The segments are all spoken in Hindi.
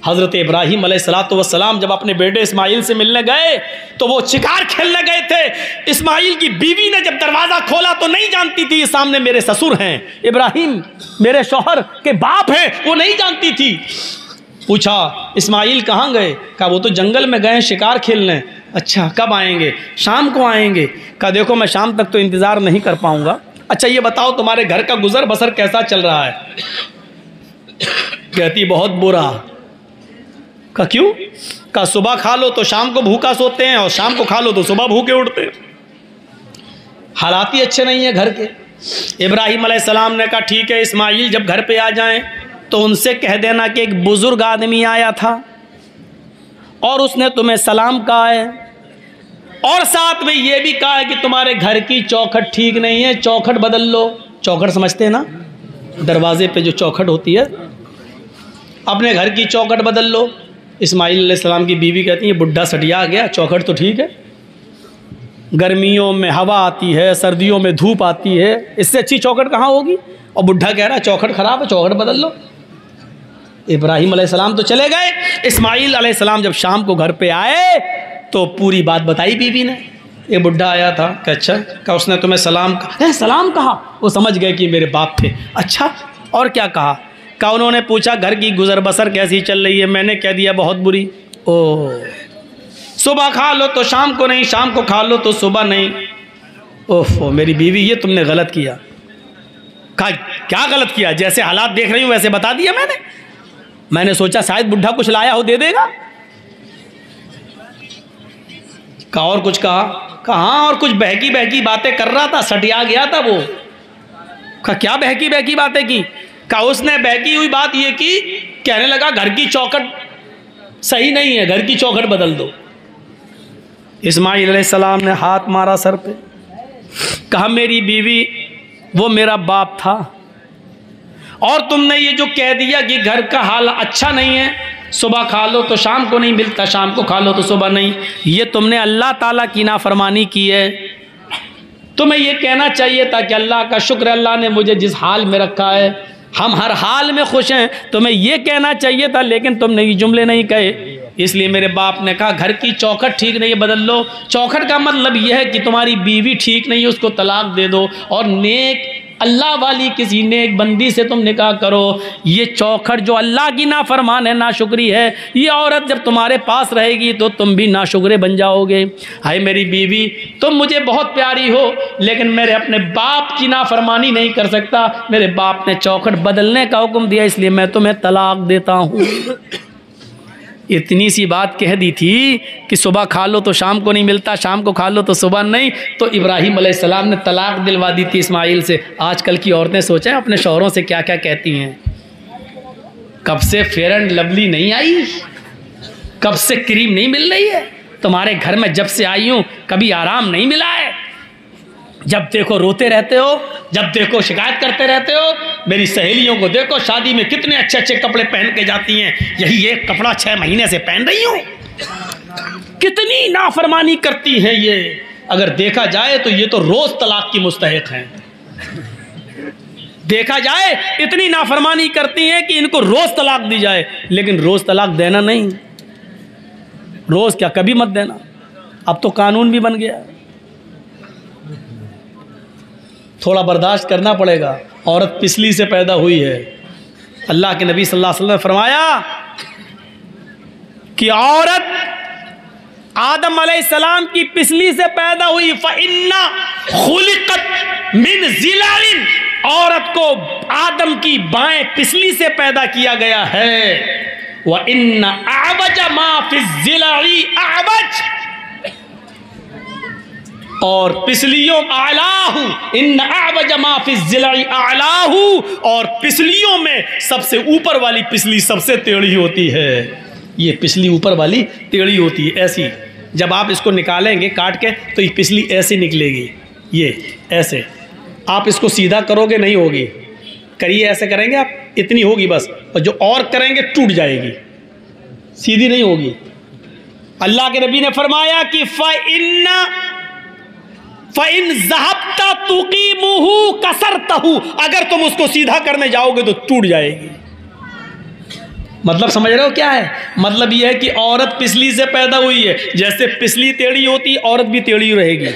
हज़रत इब्राहीम अलैहिस्सलाम जब अपने बेटे इस्माइल से मिलने गए तो वो शिकार खेलने गए थे। इस्माइल की बीवी ने जब दरवाज़ा खोला तो नहीं जानती थी ये सामने मेरे ससुर हैं, इब्राहीम मेरे शौहर के बाप हैं, वो नहीं जानती थी। पूछा इस्माइल कहाँ गए? कहा वो तो जंगल में गए शिकार खेलने। अच्छा कब आएंगे? शाम को आएंगे। कहा देखो मैं शाम तक तो इंतज़ार नहीं कर पाऊँगा। अच्छा ये बताओ तुम्हारे घर का गुजर बसर कैसा चल रहा है? कहती बहुत बुरा। कहा क्यों? कहा सुबह खा लो तो शाम को भूखा सोते हैं और शाम को खा लो तो सुबह भूखे उठते हैं। हालात ही अच्छे नहीं है घर के। इब्राहीम अलैहिस्सलाम ने कहा ठीक है इस्माइल जब घर पे आ जाएं तो उनसे कह देना कि एक बुज़ुर्ग आदमी आया था और उसने तुम्हें सलाम कहा है और साथ में ये भी कहा है कि तुम्हारे घर की चौखट ठीक नहीं है, चौखट बदल लो। चौखट समझते हैं ना, दरवाजे पे जो चौखट होती है, अपने घर की चौखट बदल लो। इस्माइल अलैहिस्सलाम की बीवी कहती है बुढ़ा सटिया गया, चौखट तो ठीक है, गर्मियों में हवा आती है, सर्दियों में धूप आती है, इससे अच्छी चौखट कहाँ होगी? और बुढ़ा कह रहा है चौखट ख़राब है, चौखट बदल लो। इब्राहीम अलैहिस्सलाम तो चले गए। इस्माइल अलैहिस्सलाम जब शाम को घर पे आए तो पूरी बात बताई बीवी ने। ये बुढ़ा आया था कि अच्छा, क्या उसने तुम्हें सलाम कहा? सलाम कहा? वो समझ गए कि मेरे बाप थे। अच्छा और क्या कहा? कहा उन्होंने पूछा घर की गुजर बसर कैसी चल रही है? मैंने कह दिया बहुत बुरी। ओह, सुबह खा लो तो शाम को नहीं, शाम को खा लो तो सुबह नहीं। ओह मेरी बीवी ये तुमने गलत किया। कहा क्या गलत किया? जैसे हालात देख रही हूँ वैसे बता दिया मैंने सोचा शायद बुढ़ा कुछ लाया हो दे देगा। कहा और कुछ कहा? कहा और कुछ बहकी बहकी बातें कर रहा था, सटिया गया था वो। कहा क्या बहकी बहकी बातें की? कहा उसने बहकी हुई बात ये की, कहने लगा घर की चौखट सही नहीं है, घर की चौखट बदल दो। इस्माइल अलैहिस्सलाम ने हाथ मारा सर पे, कहा मेरी बीवी वो मेरा बाप था और तुमने ये जो कह दिया कि घर का हाल अच्छा नहीं है, सुबह खा लो तो शाम को नहीं मिलता, शाम को खा लो तो सुबह नहीं, ये तुमने अल्लाह ताला की नाफरमानी की है। तुम्हें ये कहना चाहिए था कि अल्लाह का शुक्र, अल्लाह ने मुझे जिस हाल में रखा है हम हर हाल में खुश हैं, तुम्हें ये कहना चाहिए था, लेकिन तुमने ये जुमले नहीं कहे। इसलिए मेरे बाप ने कहा घर की चौखट ठीक नहीं है, बदल लो। चौखट का मतलब यह है कि तुम्हारी बीवी ठीक नहीं है, उसको तलाक दे दो और नेक अल्लाह वाली किसी नेक बंदी से तुम निकाह करो। ये चौखट जो अल्लाह की नाफरमान है, नाशुक्री है, ये औरत जब तुम्हारे पास रहेगी तो तुम भी नाशुक्रे बन जाओगे। हाय मेरी बीवी, तुम मुझे बहुत प्यारी हो लेकिन मेरे अपने बाप की नाफरमानी नहीं कर सकता। मेरे बाप ने चौखट बदलने का हुक्म दिया, इसलिए मैं तुम्हें तलाक देता हूँ। इतनी सी बात कह दी थी कि सुबह खा लो तो शाम को नहीं मिलता, शाम को खा लो तो सुबह नहीं, तो इब्राहीम अलैहिस्सलाम ने तलाक दिलवा दी थी इस्माइल से। आजकल की औरतें सोचें अपने शौहरों से क्या क्या कहती हैं। कब से फेयर एंड लवली नहीं आई, कब से क्रीम नहीं मिल रही है तुम्हारे घर में, जब से आई हूँ कभी आराम नहीं मिला है, जब देखो रोते रहते हो, जब देखो शिकायत करते रहते हो। मेरी सहेलियों को देखो शादी में कितने अच्छे अच्छे कपड़े पहन के जाती हैं, यही एक कपड़ा 6 महीने से पहन रही हूँ। कितनी नाफरमानी करती हैं ये। अगर देखा जाए तो ये तो रोज तलाक की मुस्तहिक हैं। देखा जाए इतनी नाफरमानी करती हैं कि इनको रोज तलाक दी जाए, लेकिन रोज तलाक देना नहीं, रोज क्या कभी मत देना। अब तो कानून भी बन गया, थोड़ा बर्दाश्त करना पड़ेगा। औरत पिसली से पैदा हुई है। अल्लाह के नबी सल्लल्लाहु अलैहि वसल्लम ने फरमाया कि औरत आदम अलैहिस्सलाम की पिसली से पैदा हुई। फ़इन्ना खुलिक़त मिन ज़िलालिन, औरत को आदम की बाएं पिसली से पैदा किया गया है। व इन्ना अअवज मा फ़िज़्ज़िलाइ अअवज, और पिसलियों आलाहू, इन अअवज मा फ़िज़्ज़िलाइ आलाहू, और पिसलियों में सबसे ऊपर वाली पिसली सबसे टेढ़ी होती है। ये पिसली ऊपर वाली टेढ़ी होती है, ऐसी। जब आप इसको निकालेंगे काट के तो ये पिसली ऐसी निकलेगी, ये ऐसे। आप इसको सीधा करोगे नहीं होगी, करिए ऐसे करेंगे आप, इतनी होगी बस, और जो और करेंगे टूट जाएगी, सीधी नहीं होगी। अल्लाह के नबी ने फरमाया कि फ़इन ज़हबता तुक़ीमुहु कसरतहु, अगर तुम उसको सीधा करने जाओगे तो टूट जाएगी। मतलब समझ रहे हो क्या है? मतलब यह है कि औरत पिछली से पैदा हुई है, जैसे पिछली टेढ़ी होती औरत भी टेढ़ी रहेगी।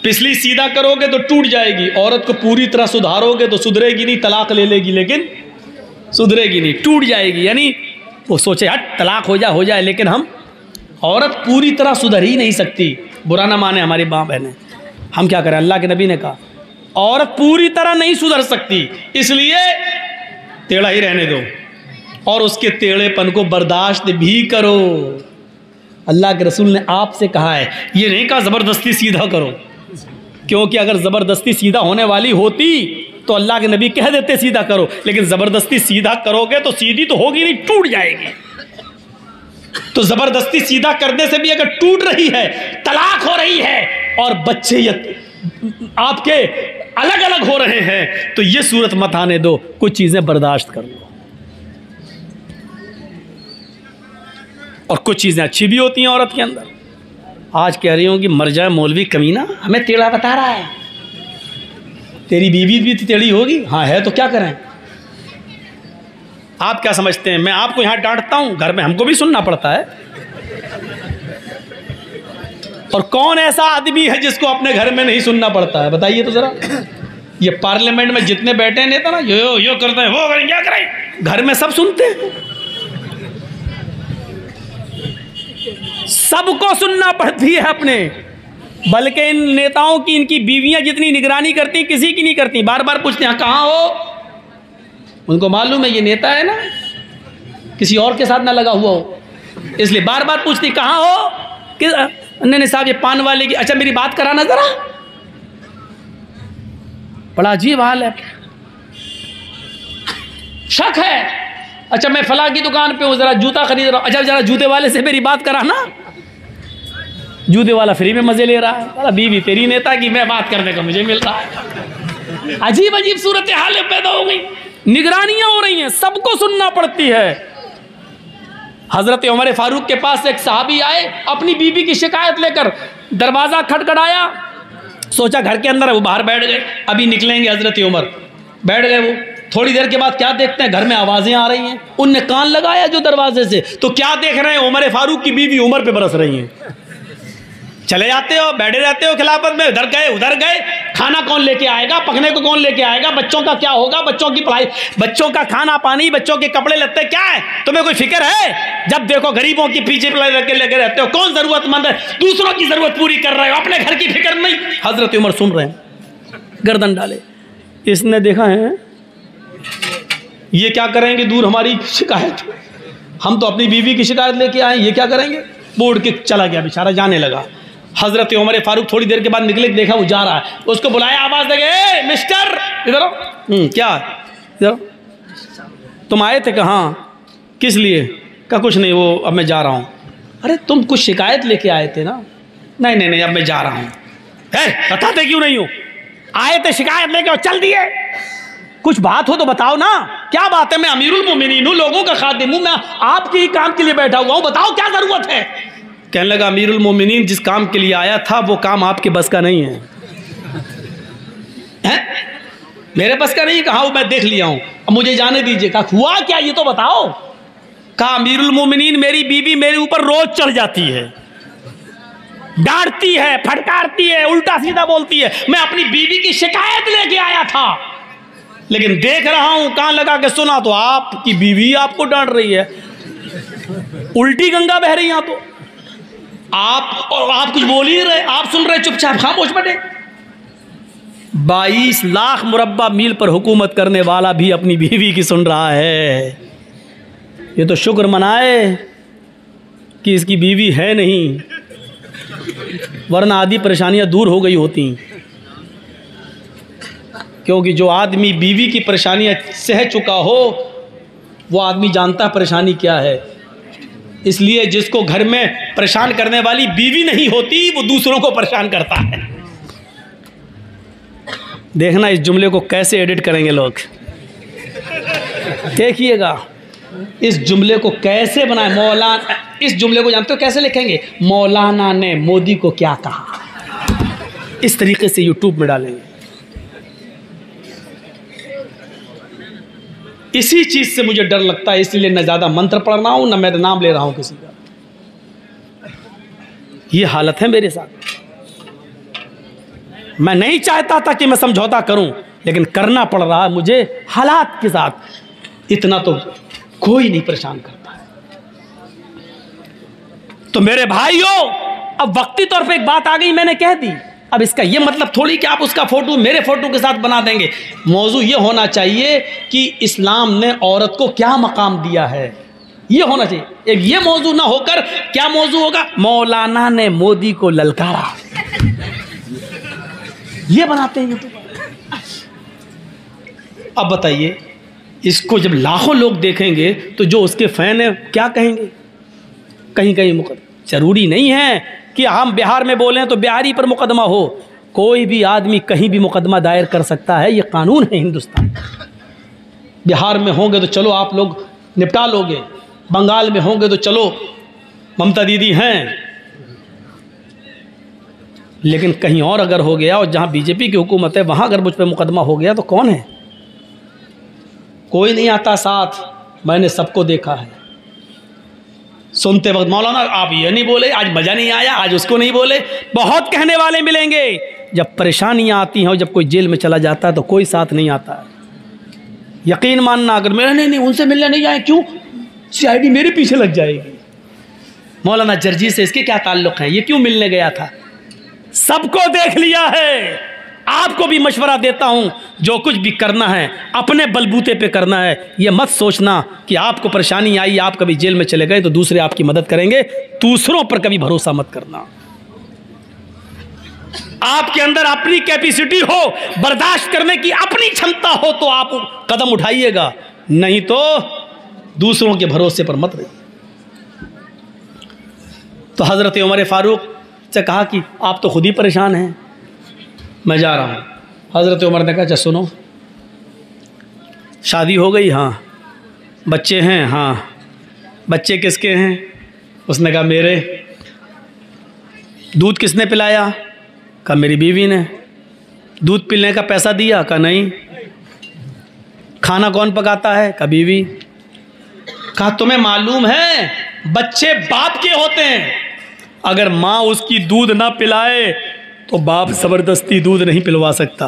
पिछली सीधा करोगे तो टूट जाएगी, औरत को पूरी तरह सुधारोगे तो सुधरेगी नहीं, तलाक ले लेगी लेकिन सुधरेगी नहीं, टूट जाएगी। यानी वो सोचे हट तलाक हो जाए, लेकिन हम औरत पूरी तरह सुधर ही नहीं सकती। बुरा ना माने हमारी माँ बहनें, हम क्या करें? अल्लाह के नबी ने कहा औरत पूरी तरह नहीं सुधर सकती, इसलिए टेढ़ा ही रहने दो और उसके टेढ़ेपन को बर्दाश्त भी करो। अल्लाह के रसूल ने आपसे कहा है, ये नहीं कहा ज़बरदस्ती सीधा करो, क्योंकि अगर ज़बरदस्ती सीधा होने वाली होती तो अल्लाह के नबी कह देते सीधा करो, लेकिन ज़बरदस्ती सीधा करोगे तो सीधी तो होगी नहीं, टूट जाएगी। तो ज़बरदस्ती सीधा करने से भी अगर टूट रही है, तलाक हो रही है और बच्चे आपके अलग अलग हो रहे हैं, तो ये सूरत मत आने दो, कुछ चीज़ें बर्दाश्त कर लो। और कुछ चीज़ें अच्छी भी होती हैं औरत के अंदर। आज कह रही हूँ कि मर जाए मौलवी कमीना, हमें टेढ़ा बता रहा है, तेरी बीवी भी टेढ़ी होगी। हाँ है तो क्या करें? आप क्या समझते हैं मैं आपको यहाँ डांटता हूँ, घर में हमको भी सुनना पड़ता है। और कौन ऐसा आदमी है जिसको अपने घर में नहीं सुनना पड़ता है? बताइए तो जरा। ये पार्लियामेंट में जितने बैठे हैं नेता ना, यो करते हैं, वो करें, क्या करें, घर में सब सुनते हैं। सबको सुनना पड़ती है अपने, बल्कि इन नेताओं की, इनकी बीवियां जितनी निगरानी करती किसी की नहीं करती। बार बार पूछते हैं कहाँ हो, उनको मालूम है ये नेता है ना, किसी और के साथ ना लगा हुआ हो, इसलिए बार बार पूछती कहाँ हो कि नहीं साहब ये पान वाले की, अच्छा मेरी बात कराना जरा। बड़ा अजीब हाल है, शक है, अच्छा मैं फला की दुकान पे हूँ, जरा जूता खरीद रहा हूँ, अच्छा जरा जूते वाले से मेरी बात कराना। जूते वाला फ्री में मजे ले रहा है, बीवी तेरी नेता की, मैं बात करने का मुझे मिल रहा है। अजीब अजीब सूरत हालें पैदा हो गई, निगरानियां हो रही हैं, सबको सुनना पड़ती है। हजरत उमर फारूक के पास एक साहबी आए, अपनी बीवी की शिकायत लेकर, दरवाजा खटखटाया, सोचा घर के अंदर है, वो बाहर बैठ गए, अभी निकलेंगे हजरत उमर, बैठ गए वो। थोड़ी देर के बाद क्या देखते हैं, घर में आवाजें आ रही हैं, उनने कान लगाया जो दरवाजे से, तो क्या देख रहे हैं, उमर फारूक की बीवी उमर पे बरस रही हैं। चले जाते हो, बैठे रहते हो खिलाफत में, इधर गए उधर गए, खाना कौन लेके आएगा, पकने को कौन लेके आएगा, बच्चों का क्या होगा, बच्चों की पढ़ाई, बच्चों का खाना पानी, बच्चों के कपड़े लत्ते, क्या है तुम्हें कोई फिक्र है? जब देखो गरीबों की पीछे लगे रहते हो, कौन जरूरतमंद है, दूसरों की जरूरत पूरी कर रहे हो, अपने घर की फिक्र नहीं। हजरत उमर सुन रहे हैं, गर्दन डाले। इसने देखा है ये क्या करेंगे, दूर हमारी शिकायत, हम तो अपनी बीवी की शिकायत लेके आए, ये क्या करेंगे, बोर्ड के चला गया बेचारा, जाने लगा। हजरत उमर फारूक थोड़ी देर के बाद निकले, देखा वो जा रहा है, उसको बुलाया, आवाज देंगे मिस्टर इधर आओ। क्या इधर, तुम आए थे? कहाँ, किस लिए? का कुछ नहीं, वो अब मैं जा रहा हूँ। अरे तुम कुछ शिकायत लेके आए थे ना? नहीं नहीं नहीं अब मैं जा रहा हूँ। बताते क्यों नहीं हो? आए थे शिकायत लेके और चल दिए। कुछ बात हो तो बताओ ना, क्या बात है? मैं अमीरुल मोमिनीन हूँ, लोगों का खादिम हूँ, मैं आपके ही काम के लिए बैठा हुआ हूँ, बताओ क्या जरूरत है? कहने लगा अमीरुल मोमिनीन जिस काम के लिए आया था वो काम आपके बस का नहीं है। मेरे बस का नहीं? कहा वो मैं देख लिया हूँ, अब मुझे जाने दीजिए। कहा हुआ क्या ये तो बताओ। कहा अमीरुल मोमिनीन मेरी बीवी मेरे ऊपर रोज चढ़ जाती है, डांटती है, फटकारती है, उल्टा सीधा बोलती है। मैं अपनी बीवी की शिकायत लेके आया था, लेकिन देख रहा हूं कान लगा के सुना तो आपकी बीवी आपको डांट रही है, उल्टी गंगा बह रही। यहां तो आप कुछ बोल ही रहे, आप सुन रहे चुपचाप खामोश बैठे। 22 लाख मुरब्बा मील पर हुकूमत करने वाला भी अपनी बीवी की सुन रहा है। ये तो शुक्र मनाए कि इसकी बीवी है नहीं, वरना आधी परेशानियां दूर हो गई होती। क्योंकि जो आदमी बीवी की परेशानियां सह चुका हो वो आदमी जानता परेशानी क्या है। इसलिए जिसको घर में परेशान करने वाली बीवी नहीं होती वो दूसरों को परेशान करता है। देखना इस जुमले को कैसे एडिट करेंगे लोग, देखिएगा इस जुमले को कैसे बनाए। मौलाना, इस जुमले को जानते हो कैसे लिखेंगे? मौलाना ने मोदी को क्या कहा, इस तरीके से यूट्यूब में डालेंगे। इसी चीज़ से मुझे डर लगता है, इसलिए न ज़्यादा मंत्र पढ़ रहा हूँ, न मैं नाम ले रहा हूँ किसी का। ये हालत है मेरे साथ। मैं नहीं चाहता था कि मैं समझौता करूं, लेकिन करना पड़ रहा है मुझे हालात के साथ। इतना तो कोई नहीं परेशान करता है। तो मेरे भाइयों, अब वक्ती तौर पे एक बात आ गई, मैंने कह दी। अब इसका ये मतलब थोड़ी कि आप उसका फोटो मेरे फोटो के साथ बना देंगे। मौजू ये होना चाहिए कि इस्लाम ने औरत को क्या मकाम दिया है, ये होना चाहिए। एक ये मौजू ना होकर क्या मौजू होगा, मौलाना ने मोदी को ललकारा, ये बनाते हैं यूट्यूब। अब बताइए, इसको जब लाखों लोग देखेंगे तो जो उसके फैन है क्या कहेंगे? कहीं कहीं मुकदमा जरूरी नहीं है कि हम बिहार में बोलें तो बिहारी पर मुकदमा हो। कोई भी आदमी कहीं भी मुकदमा दायर कर सकता है, ये कानून है हिंदुस्तान। बिहार में होंगे तो चलो आप लोग निपटा लोगे, बंगाल में होंगे तो चलो ममता दीदी हैं, लेकिन कहीं और अगर हो गया और जहाँ बीजेपी की हुकूमत है वहाँ अगर मुझ पर मुकदमा हो गया तो कौन है? कोई नहीं आता साथ। मैंने सबको देखा है। सुनते वक्त मौलाना आप ये नहीं बोले, आज मज़ा नहीं आया, आज उसको नहीं बोले। बहुत कहने वाले मिलेंगे। जब परेशानियाँ आती हैं और जब कोई जेल में चला जाता है तो कोई साथ नहीं आता है। यकीन मानना, अगर मेरा नहीं उनसे मिलने नहीं जाए, क्यों? CID मेरे पीछे लग जाएगी। मौलाना जर्जी से इसके क्या ताल्लुक़ हैं, ये क्यों मिलने गया था? सबको देख लिया है। आपको भी मशवरा देता हूं, जो कुछ भी करना है अपने बलबूते पे करना है। ये मत सोचना कि आपको परेशानी आई, आप कभी जेल में चले गए तो दूसरे आपकी मदद करेंगे। दूसरों पर कभी भरोसा मत करना। आपके अंदर अपनी कैपेसिटी हो, बर्दाश्त करने की अपनी क्षमता हो तो आप कदम उठाइएगा, नहीं तो दूसरों के भरोसे पर मत रहिए। तो हज़रत उमर फारूक से कहा कि आप तो खुद ही परेशान हैं, मैं जा रहा हूँ। हज़रत उमर ने कहा, अच्छा सुनो, शादी हो गई? हाँ। बच्चे हैं? हाँ। बच्चे किसके हैं? उसने कहा मेरे। दूध किसने पिलाया? कहा मेरी बीवी ने। दूध पिलने का पैसा दिया? कहा नहीं। खाना कौन पकाता है? कहा बीवी। कहा तुम्हें मालूम है बच्चे बाप के होते हैं, अगर माँ उसकी दूध ना पिलाए तो बाप ज़बरदस्ती दूध नहीं पिलवा सकता।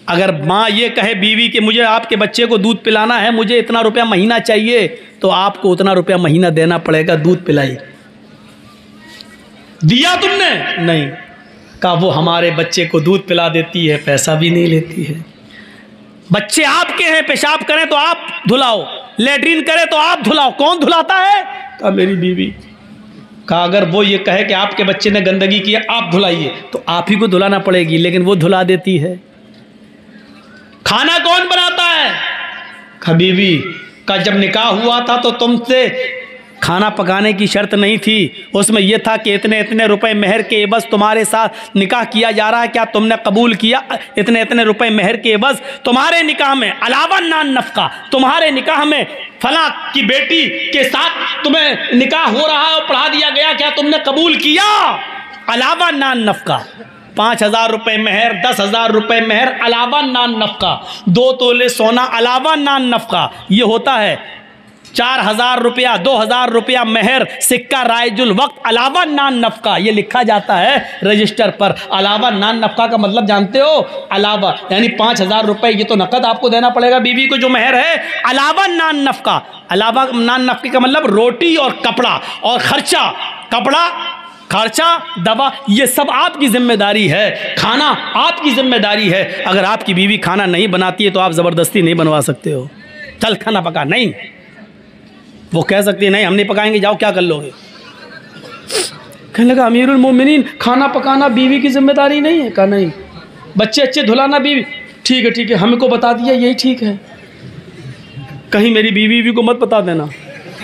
अगर माँ ये कहे बीवी कि मुझे आपके बच्चे को दूध पिलाना है, मुझे इतना रुपया महीना चाहिए, तो आपको उतना रुपया महीना देना पड़ेगा, दूध पिलाई। दिया तुमने? नहीं। कहा वो हमारे बच्चे को दूध पिला देती है, पैसा भी नहीं लेती है। बच्चे आपके हैं, पेशाब करें तो आप धुलाओ, लेटरिन करें तो आप धुलाओ, कौन धुलाता है? कहा मेरी बीवी। कहा अगर वो ये कहे कि आपके बच्चे ने गंदगी की आप धुलाइए, तो आप ही को धुलाना पड़ेगी, लेकिन वो धुला देती है। खाना कौन बनाता है? कहा बीवी। कहा जब निकाह हुआ था तो तुमसे खाना पकाने की शर्त नहीं थी, उसमें यह था कि इतने इतने रुपए मेहर के बस तुम्हारे साथ निकाह किया जा रहा है, क्या तुमने कबूल किया? इतने इतने रुपए मेहर के बस तुम्हारे निकाह में, अलावा नान नफका, तुम्हारे निकाह में फला की बेटी के साथ तुम्हें निकाह हो रहा है और पढ़ा दिया गया, क्या तुमने कबूल किया? अलावा नान नफका, 5,000 रुपये मेहर, 10,000 रुपये मेहर, अलावा नान नफका, 2 तोले सोना अलावा नान नफका, ये होता है 4,000 रुपया, 2,000 रुपया मेहर, सिक्का रायजुल वक्त, अलावा नान नफका, ये लिखा जाता है रजिस्टर पर। अलावा नान नफका का मतलब जानते हो? अलावा यानी 5,000 रुपये, ये तो नकद आपको देना पड़ेगा बीवी को जो मेहर है। अलावा नान नफका, अलावा नान नफके का मतलब रोटी और कपड़ा और खर्चा, कपड़ा खर्चा दवा, ये सब आपकी जिम्मेदारी है। खाना आपकी जिम्मेदारी है। अगर आपकी बीवी खाना नहीं बनाती है तो आप ज़बरदस्ती नहीं बनवा सकते हो, चल खाना पका, नहीं। वो कह सकती है नहीं हम नहीं पकाएंगे, जाओ क्या कर लोगे। कहने लगा अमीरुल मोमिनीन खाना पकाना बीवी की जिम्मेदारी नहीं है? कहा नहीं। बच्चे अच्छे धुलाना बीवी, ठीक है ठीक है, हमको बता दिया यही ठीक है। कहीं मेरी बीवी को मत बता देना,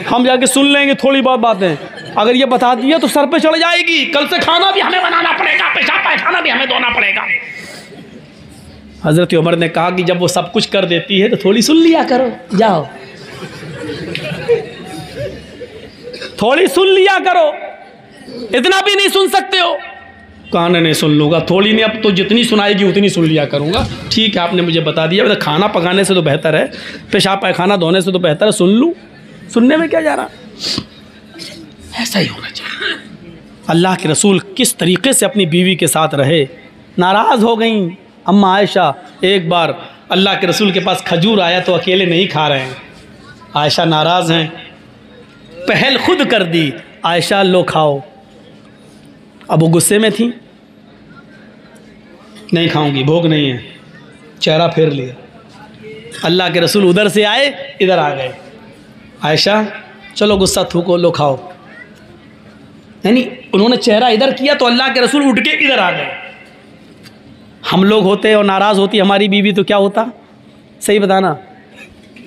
हम जाके सुन लेंगे थोड़ी बहुत बातें। अगर ये बता दिया तो सर पे चढ़ जाएगी, कल से खाना भी हमें बनाना पड़ेगा, पेशाब पायखाना भी हमें धोना पड़ेगा। हज़रत उमर ने कहा कि जब वो सब कुछ कर देती है तो थोड़ी सुन लिया करो, जाओ थोड़ी सुन लिया करो, इतना भी नहीं सुन सकते हो। कहा नहीं सुन लूँगा, थोड़ी नहीं, अब तो जितनी सुनाएगी उतनी सुन लिया करूँगा। ठीक है, आपने मुझे बता दिया, मतलब खाना पकाने से तो बेहतर है, पेशाब पैखाना धोने से तो बेहतर है सुन लूँ, सुनने में क्या जा रहा। ऐसा ही होना चाहिए। अल्लाह के रसूल किस तरीके से अपनी बीवी के साथ रहे। नाराज़ हो गई अम्मा आयशा। एक बार अल्लाह के रसूल के पास खजूर आया तो अकेले नहीं खा रहे हैं, आयशा नाराज़ हैं, पहल खुद कर दी, आयशा लो खाओ। अब वो गुस्से में थी, नहीं खाऊंगी, भूख नहीं है, चेहरा फेर लिया। अल्लाह के रसूल उधर से आए, इधर आ गए, आयशा चलो गुस्सा थूको, लो खाओ। यानी उन्होंने चेहरा इधर किया तो अल्लाह के रसूल उठ के इधर आ गए। हम लोग होते और नाराज़ होती हमारी बीवी तो क्या होता, सही बताना।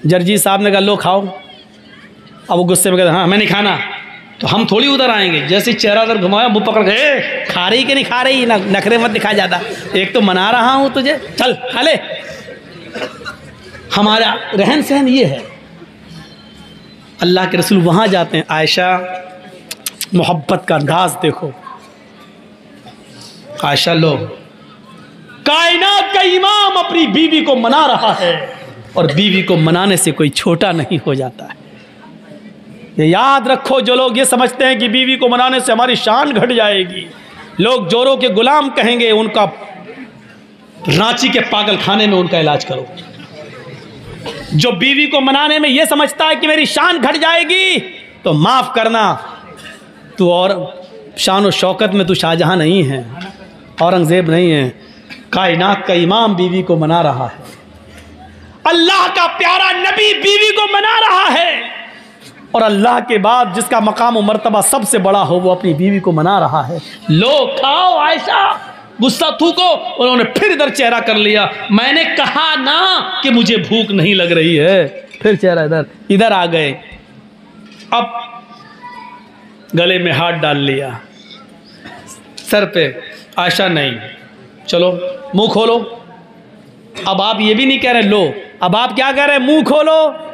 जर्जी साहब ने कहा लो खाओ, अब वो गुस्से में कहते हाँ मैं नहीं खाना, तो हम थोड़ी उधर आएंगे। जैसे चेहरा उधर घुमाया, मुँह पकड़ गए, खा रही कि नहीं खा रही, नखरे मत दिखा ज़्यादा, एक तो मना रहा हूँ तुझे, चल खा ले। हमारा रहन सहन ये है। अल्लाह के रसूल वहाँ जाते हैं, आयशा मोहब्बत का अंदाज देखो, आयशा लो, कायनात का इमाम अपनी बीवी को मना रहा है, और बीवी को मनाने से कोई छोटा नहीं हो जाता है। ये याद रखो, जो लोग ये समझते हैं कि बीवी को मनाने से हमारी शान घट जाएगी, लोग जोरों के गुलाम कहेंगे, उनका रांची के पागल खाने में उनका इलाज करो। जो बीवी को मनाने में ये समझता है कि मेरी शान घट जाएगी, तो माफ़ करना, तू और शान और शौकत में तू शाहजहां नहीं है, औरंगज़ेब नहीं है। कायनात का इमाम बीवी को मना रहा है, अल्लाह का प्यारा नबी बीवी को मना रहा है, और अल्लाह के बाद जिसका मकाम और मर्तबा सबसे बड़ा हो वो अपनी बीवी को मना रहा है। लो खाओ आयशा, गुस्सा थूको। उन्होंने फिर इधर चेहरा कर लिया, मैंने कहा ना कि मुझे भूख नहीं लग रही है, फिर चेहरा इधर आ गए। अब गले में हाथ डाल लिया, सर पे, आयशा नहीं, चलो मुंह खोलो। अब आप ये भी नहीं कह रहे लो, अब आप क्या कह रहे हैं, मुंह खोलो,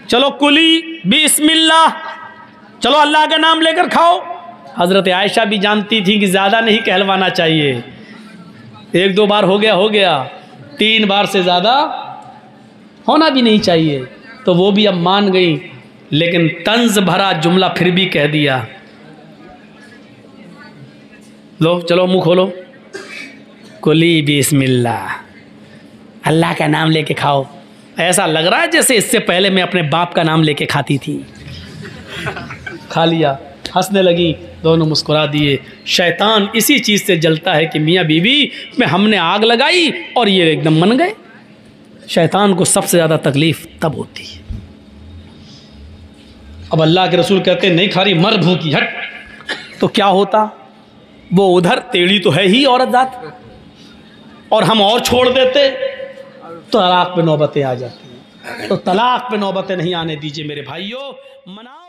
चलो कुली बिस्मिल्लाह, चलो अल्लाह का नाम लेकर खाओ। हज़रत आयशा भी जानती थी कि ज़्यादा नहीं कहलवाना चाहिए, एक दो बार हो गया, 3 बार से ज़्यादा होना भी नहीं चाहिए, तो वो भी अब मान गई, लेकिन तंज भरा जुमला फिर भी कह दिया, लो चलो मुंह खोलो, कुली बिस्मिल्लाह, अल्लाह का नाम लेके खाओ। ऐसा लग रहा है जैसे इससे पहले मैं अपने बाप का नाम लेके खाती थी। खा लिया, हंसने लगी, दोनों मुस्कुरा दिए। शैतान इसी चीज़ से जलता है कि मियाँ बीवी में हमने आग लगाई और ये एकदम मन गए। शैतान को सबसे ज़्यादा तकलीफ़ तब होती है। अब अल्लाह के रसूल कहते हैं नहीं खा रही, मर भूखी, हट, तो क्या होता, वो उधर टेढ़ी तो है ही औरत जात, और हम और छोड़ देते तो तलाक पे नौबतें आ जाती हैं। तो तलाक पे नौबतें नहीं आने दीजिए मेरे भाइयों, मनाओ।